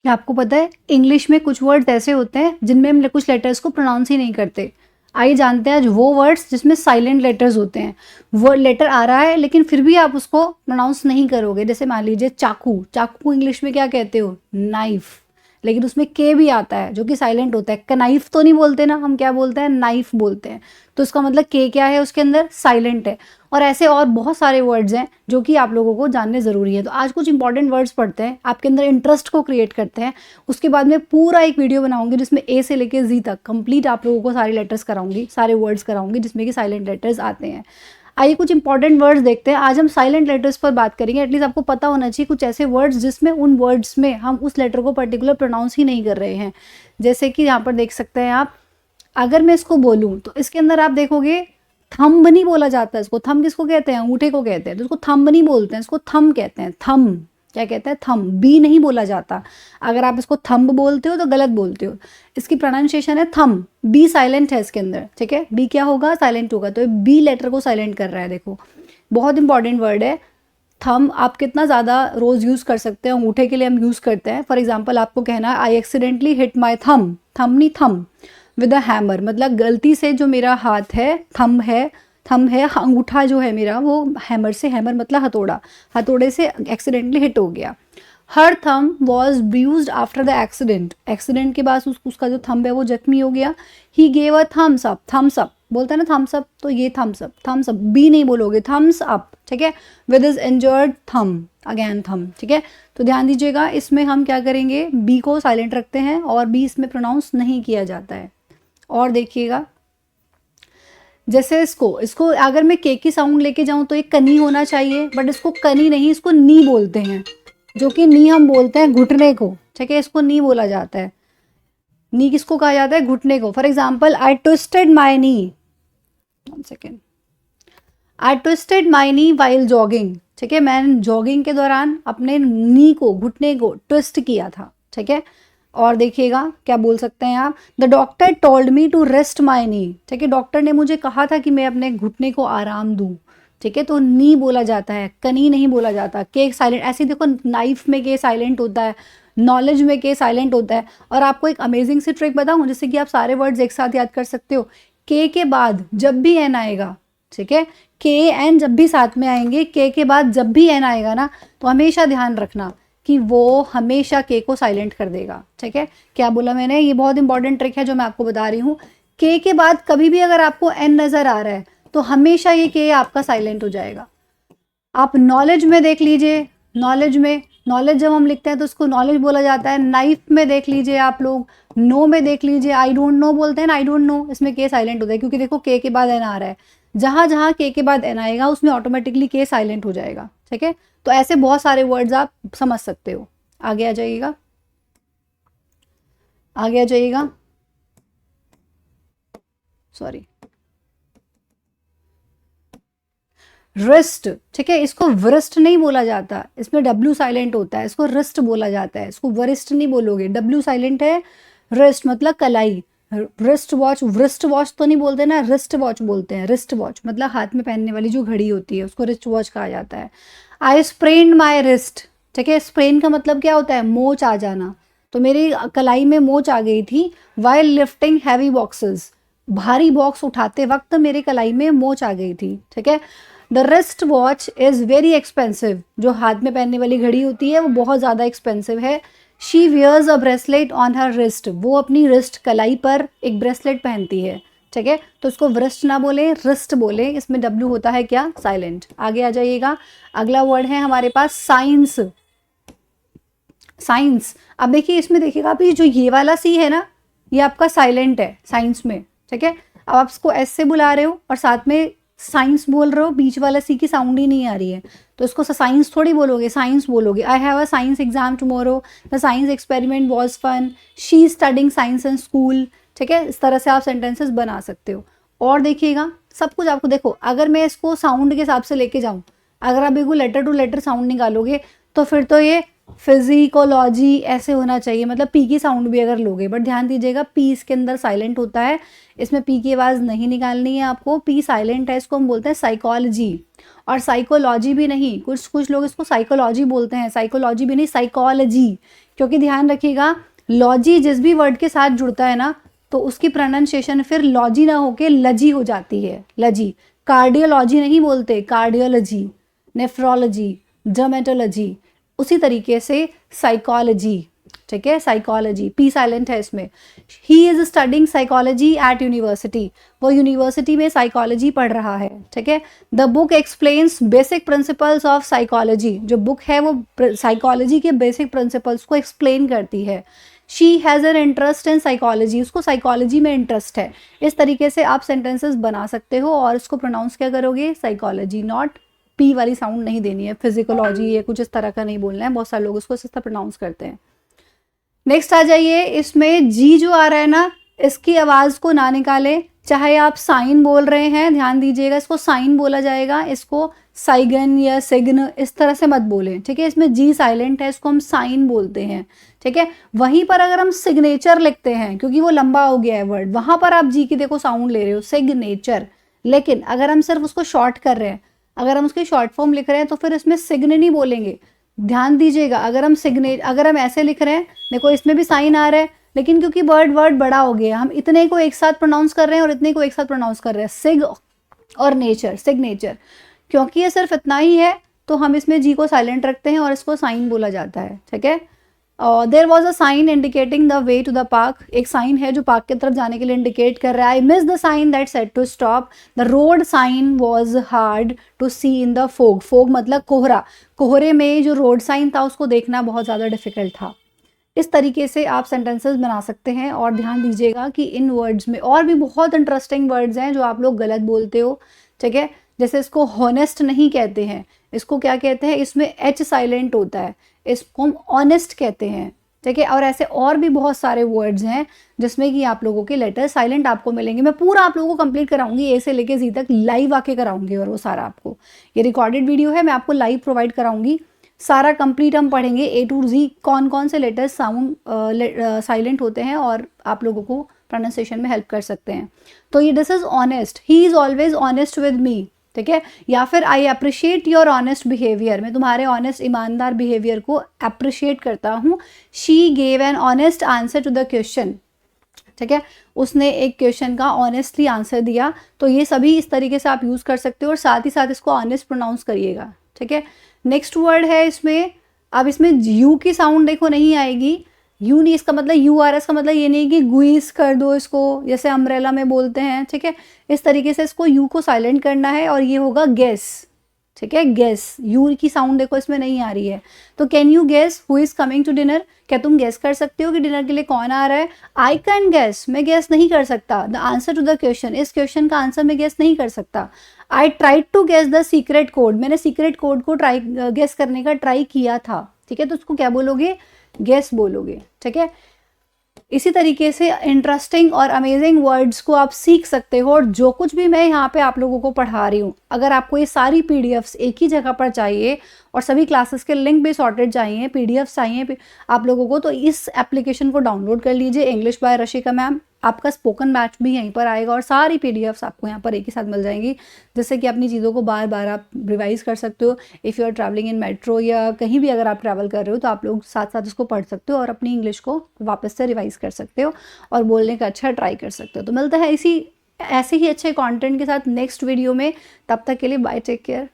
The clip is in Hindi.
क्या आपको पता है इंग्लिश में कुछ वर्ड्स ऐसे होते हैं जिनमें हम कुछ लेटर्स को प्रोनाउंस ही नहीं करते। आइए जानते हैं आज वो वर्ड्स जिसमें साइलेंट लेटर्स होते हैं। वर्ड लेटर आ रहा है लेकिन फिर भी आप उसको प्रोनाउंस नहीं करोगे। जैसे मान लीजिए चाकू, चाकू को इंग्लिश में क्या कहते हो? नाइफ। लेकिन उसमें के भी आता है जो कि साइलेंट होता है। कनाइफ तो नहीं बोलते ना, हम क्या बोलते हैं? नाइफ बोलते हैं। तो उसका मतलब के क्या है उसके अंदर? साइलेंट है। और ऐसे और बहुत सारे वर्ड्स हैं जो कि आप लोगों को जानने ज़रूरी है। तो आज कुछ इंपॉर्टेंट वर्ड्स पढ़ते हैं, आपके अंदर इंटरेस्ट को क्रिएट करते हैं। उसके बाद में पूरा एक वीडियो बनाऊंगी जिसमें ए से लेके जी तक कंप्लीट आप लोगों को सारे लेटर्स कराऊंगी, सारे वर्ड्स कराऊंगी जिसमें कि साइलेंट लेटर्स आते हैं। आइए कुछ इंपॉर्टेंट वर्ड्स देखते हैं। आज हम साइलेंट लेटर्स पर बात करेंगे। एटलीस्ट आपको पता होना चाहिए कुछ ऐसे वर्ड्स जिसमें उन वर्ड्स में हम उस लेटर को पर्टिकुलर प्रोनाउंस ही नहीं कर रहे हैं। जैसे कि यहाँ पर देख सकते हैं आप, अगर मैं इसको बोलूँ तो इसके अंदर आप देखोगे थंब नहीं बोला जाता। इसको थंब किसको कहते हैं? अंगूठे को कहते हैं। तो इसको थंब नहीं बोलते हैं, इसको थंब कहते हैं। थंब क्या कहते हैं? थंब। बी नहीं बोला जाता। अगर आप इसको थंब बोलते हो तो गलत बोलते हो। इसकी प्रोनाउंसिएशन है थंब। बी साइलेंट है इसके अंदर, ठीक है। बी क्या होगा? साइलेंट होगा। तो बी लेटर को साइलेंट कर रहा है। देखो बहुत इंपॉर्टेंट वर्ड है थंब। आप कितना ज़्यादा रोज़ यूज़ कर सकते हैं। अंगूठे के लिए हम यूज़ करते हैं। फॉर एग्जाम्पल आपको कहना है आई एक्सीडेंटली हिट माई थंब। थंब नहीं थंब विद अ हैमर, मतलब गलती से जो मेरा हाथ है, थंब है, थंब है अंगूठा जो है मेरा, वो हैमर से, हैमर मतलब हथौड़ा, हथौड़े से एक्सीडेंटली हिट हो गया। Her thumb was bruised after the accident. Accident के बाद उसका जो थंब है वो जख्मी हो गया। He gave a thumbs up. Thumbs up बोलता है ना, थम्स अप, तो ये थम्स अप। थम्स अप बी नहीं बोलोगे, थम्स अप, ठीक है। With is injured thumb, again thumb, ठीक है। तो ध्यान दीजिएगा इसमें हम क्या करेंगे, बी को साइलेंट रखते हैं और बी इसमें प्रोनाउंस नहीं किया जाता है। और देखिएगा जैसे इसको इसको अगर मैं के की साउंड लेके जाऊं तो ये कनी होना चाहिए, बट इसको कनी नहीं, इसको नी बोलते हैं। जो कि नी हम बोलते हैं घुटने को, ठीक है। इसको नी बोला जाता है। नी किसको कहा जाता है? घुटने को। For example I twisted my knee, 1 second, I twisted my knee while jogging, ठीक है। मैंने जॉगिंग के दौरान अपने नी को, घुटने को ट्विस्ट किया था, ठीक है। और देखिएगा क्या बोल सकते हैं आप, the doctor told me to rest my knee, ठीक है। डॉक्टर ने मुझे कहा था कि मैं अपने घुटने को आराम दूं, ठीक है। तो नी बोला जाता है, कनी नहीं बोला जाता। के साइलेंट, ऐसे देखो नाइफ में के साइलेंट होता है, नॉलेज में के साइलेंट होता है। और आपको एक अमेजिंग सी ट्रिक बताऊं जिससे कि आप सारे वर्ड्स एक साथ याद कर सकते हो। के बाद जब भी एन आएगा, ठीक है, के एन जब भी साथ में आएंगे, के बाद जब भी एन आएगा ना, तो हमेशा ध्यान रखना कि वो हमेशा के को साइलेंट कर देगा, ठीक है। क्या बोला मैंने? ये बहुत इंपॉर्टेंट ट्रिक है जो मैं आपको बता रही हूँ। के बाद कभी भी अगर आपको एन नजर आ रहा है तो हमेशा ये के आपका साइलेंट हो जाएगा। आप नॉलेज में देख लीजिए, नॉलेज में, नॉलेज जब हम लिखते हैं तो उसको नॉलेज बोला जाता है। नाइफ में देख लीजिए आप लोग, नो में देख लीजिए, आई डोंट नो बोलते हैं ना, आई डोंट नो, इसमें के साइलेंट होता है क्योंकि देखो के बाद एन आ रहा है। जहां जहां के बाद एन आएगा उसमें ऑटोमेटिकली के साइलेंट हो जाएगा, ठीक है। तो ऐसे बहुत सारे वर्ड्स आप समझ सकते हो। आगे आ जाइएगा, आगे आ जाइएगा, सॉरी, रिस्ट, ठीक है। इसको वरिष्ठ नहीं बोला जाता, इसमें डब्ल्यू साइलेंट होता है। इसको रिस्ट बोला जाता है, इसको वरिष्ठ नहीं बोलोगे, डब्ल्यू साइलेंट है। रिस्ट मतलब कलाई। रिस्ट वॉच, रिस्ट वॉच तो नहीं बोलते ना, रिस्ट वॉच बोलते हैं। रिस्ट वॉच मतलब हाथ में पहनने वाली जो घड़ी होती है उसको रिस्ट वॉच कहा जाता है। आई स्प्रेन्ड माई रिस्ट, ठीक है। स्प्रेन का मतलब क्या होता है? मोच आ जाना। तो मेरी कलाई में मोच आ गई थी वाइल लिफ्टिंग हैवी बॉक्सेस, भारी बॉक्स उठाते वक्त मेरी कलाई में मोच आ गई थी, ठीक है। The wrist watch is very expensive, जो हाथ में पहनने वाली घड़ी होती है वो बहुत ज़्यादा एक्सपेंसिव है। She wears a bracelet on her wrist, वो अपनी रिस्ट, कलाई पर एक ब्रेसलेट पहनती है, ठीक है। तो उसको व्रिस्ट ना बोले, रिस्ट बोले। इसमें डब्ल्यू होता है क्या? साइलेंट। आगे आ जाइएगा, अगला वर्ड है हमारे पास साइंस। साइंस, अब देखिए इसमें देखिएगा आप, ये जो ये वाला सी है ना, ये आपका साइलेंट है साइंस में, ठीक है। अब आप इसको एस से बुला रहे हो और साथ में साइंस बोल रहे हो, बीच वाला सी की साउंड ही नहीं आ रही है, तो इसको साइंस थोड़ी बोलोगे, साइंस बोलोगे। I have a science exam tomorrow, the science experiment was fun, she studying science in school, ठीक है। इस तरह से आप सेंटेंसेस बना सकते हो। और देखिएगा सब कुछ आपको, देखो अगर मैं इसको साउंड के हिसाब से लेके जाऊं, अगर आप बिल्कुल लेटर टू लेटर साउंड निकालोगे तो फिर तो ये फिजिकोलॉजी ऐसे होना चाहिए, मतलब पी की साउंड भी अगर लोगे, बट ध्यान दीजिएगा पी इसके अंदर साइलेंट होता है, इसमें पी की आवाज़ नहीं निकालनी है आपको, पी साइलेंट है, इसको हम बोलते हैं साइकोलॉजी। और साइकोलॉजी भी नहीं, कुछ कुछ लोग इसको साइकोलॉजी बोलते हैं, साइकोलॉजी भी नहीं, साइकोलॉजी। क्योंकि ध्यान रखिएगा लॉजी जिस भी वर्ड के साथ जुड़ता है ना, तो उसकी प्रोनाउंसिएशन फिर लॉजी ना होके लजी हो जाती है, लजी। कार्डियोलॉजी नहीं बोलते, कार्डियोलॉजी, नेफ्रोलॉजी, डर्मेटोलॉजी, उसी तरीके से साइकोलॉजी, ठीक है, साइकोलॉजी, पी साइलेंट है इसमें। He is studying psychology at university, वो यूनिवर्सिटी में साइकोलॉजी पढ़ रहा है, ठीक है। The book explains basic principles of psychology, जो बुक है वो साइकोलॉजी के बेसिक प्रिंसिपल्स को एक्सप्लेन करती है। She has an interest in psychology, उसको साइकोलॉजी में इंटरेस्ट है। इस तरीके से आप सेंटेंसेस बना सकते हो और इसको प्रोनाउंस क्या करोगे, साइकोलॉजी, नॉट पी वाली साउंड नहीं देनी है, फिजिकोलॉजी ये कुछ इस तरह का नहीं बोलना है, बहुत सारे लोग उसको इस तरह प्रोनाउंस करते हैं। नेक्स्ट आ जाइए, इसमें जी जो आ रहा है ना, इसकी आवाज़ को ना निकालें, चाहे आप साइन बोल रहे हैं, ध्यान दीजिएगा इसको साइन बोला जाएगा, इसको साइगन या सिग्न इस तरह से मत बोलें, ठीक है। इसमें जी साइलेंट है, इसको हम साइन बोलते हैं, ठीक है। वहीं पर अगर हम सिग्नेचर लिखते हैं, क्योंकि वो लंबा हो गया है वर्ड, वहाँ पर आप जी की देखो साउंड ले रहे हो, सिग्नेचर। लेकिन अगर हम सिर्फ उसको शॉर्ट कर रहे हैं, अगर हम उसकी शॉर्ट फॉर्म लिख रहे हैं, तो फिर इसमें सिग्न नहीं बोलेंगे। ध्यान दीजिएगा, अगर हम ऐसे लिख रहे हैं, देखो इसमें भी साइन आ रहा है, लेकिन क्योंकि वर्ड बड़ा हो गया, हम इतने को एक साथ प्रोनाउंस कर रहे हैं और इतने को एक साथ प्रोनाउंस कर रहे हैं, सिग और नेचर, सिग्नेचर। क्योंकि ये सिर्फ इतना ही है, तो हम इसमें जी को साइलेंट रखते हैं और इसको साइन बोला जाता है, ठीक है। There was a sign indicating the way to the park, एक साइन है जो पार्क की तरफ जाने के लिए इंडिकेट कर रहा है। I miss the sign that said to stop, the road sign was hard to see in the fog, fog मतलब कोहरा, कोहरे में जो रोड साइन था उसको देखना बहुत ज़्यादा डिफिकल्ट था। इस तरीके से आप सेंटेंसेस बना सकते हैं। और ध्यान दीजिएगा कि इन वर्ड्स में और भी बहुत इंटरेस्टिंग वर्ड्स हैं जो आप लोग गलत बोलते हो, ठीक है। जैसे इसको हॉनेस्ट नहीं कहते हैं, इसको क्या कहते हैं, इसमें एच साइलेंट होता है, इसको हम ऑनेस्ट कहते हैं, ठीक है। और ऐसे और भी बहुत सारे वर्ड्स हैं जिसमें कि आप लोगों के लेटर साइलेंट आपको मिलेंगे। मैं पूरा आप लोगों को कंप्लीट कराऊंगी, ए से लेके जी तक लाइव आके कराऊंगी, और वो सारा आपको, ये रिकॉर्डेड वीडियो है, मैं आपको लाइव प्रोवाइड कराऊंगी, सारा कंप्लीट हम पढ़ेंगे ए टू जी, कौन कौन से लेटर्स साउंड साइलेंट होते हैं और आप लोगों को प्रोनाउंसिएशन में हेल्प कर सकते हैं। तो ये this is honest, he is always honest with me, ठीक है। या फिर I appreciate your honest behaviour, मैं तुम्हारे ऑनेस्ट ईमानदार बिहेवियर को अप्रिशिएट करता हूँ। She gave an honest answer to the question, ठीक है, उसने एक क्वेश्चन का ऑनेस्टली आंसर दिया। तो ये सभी इस तरीके से आप यूज़ कर सकते हो और साथ ही साथ इसको ऑनेस्ट प्रोनाउंस करिएगा, ठीक है। नेक्स्ट वर्ड है इसमें, अब इसमें यू की साउंड देखो नहीं आएगी, यू नहीं, इसका मतलब यू आ रहा है, इसका मतलब ये नहीं कि गुइस कर दो इसको, जैसे अम्ब्रेला में बोलते हैं, ठीक है। इस तरीके से इसको यू को साइलेंट करना है और ये होगा गेस, ठीक है, गेस। यू की साउंड देखो इसमें नहीं आ रही है। तो can you guess who is coming to dinner, क्या तुम गेस कर सकते हो कि डिनर के लिए कौन आ रहा है। आई कैन गेस, मैं गेस नहीं कर सकता। The answer to the question, इस क्वेश्चन का आंसर मैं गेस नहीं कर सकता। I tried to guess the secret code, मैंने सीक्रेट कोड को गेस करने का ट्राई किया था, ठीक है। तो उसको क्या बोलोगे, गेस बोलोगे, ठीक है। इसी तरीके से इंटरेस्टिंग और अमेजिंग वर्ड्स को आप सीख सकते हो। और जो कुछ भी मैं यहाँ पे आप लोगों को पढ़ा रही हूँ, अगर आपको ये सारी पीडीएफ्स एक ही जगह पर चाहिए और सभी क्लासेस के लिंक भी सॉर्टेड चाहिए, पीडीएफ्स चाहिए आप लोगों को, तो इस एप्लीकेशन को डाउनलोड कर लीजिए, इंग्लिश बाय रशिका मैम। आपका स्पोकन बैच भी यहीं पर आएगा और सारी पीडीएफ्स आपको यहाँ पर एक ही साथ मिल जाएंगी, जिससे कि अपनी चीज़ों को बार बार आप रिवाइज कर सकते हो। If you are travelling in metro या कहीं भी अगर आप ट्रैवल कर रहे हो, तो आप लोग साथ साथ इसको पढ़ सकते हो और अपनी इंग्लिश को वापस से रिवाइज कर सकते हो और बोलने का अच्छा ट्राई कर सकते हो। तो मिलता है ऐसे ही अच्छे कंटेंट के साथ नेक्स्ट वीडियो में। तब तक के लिए बाय, टेक केयर।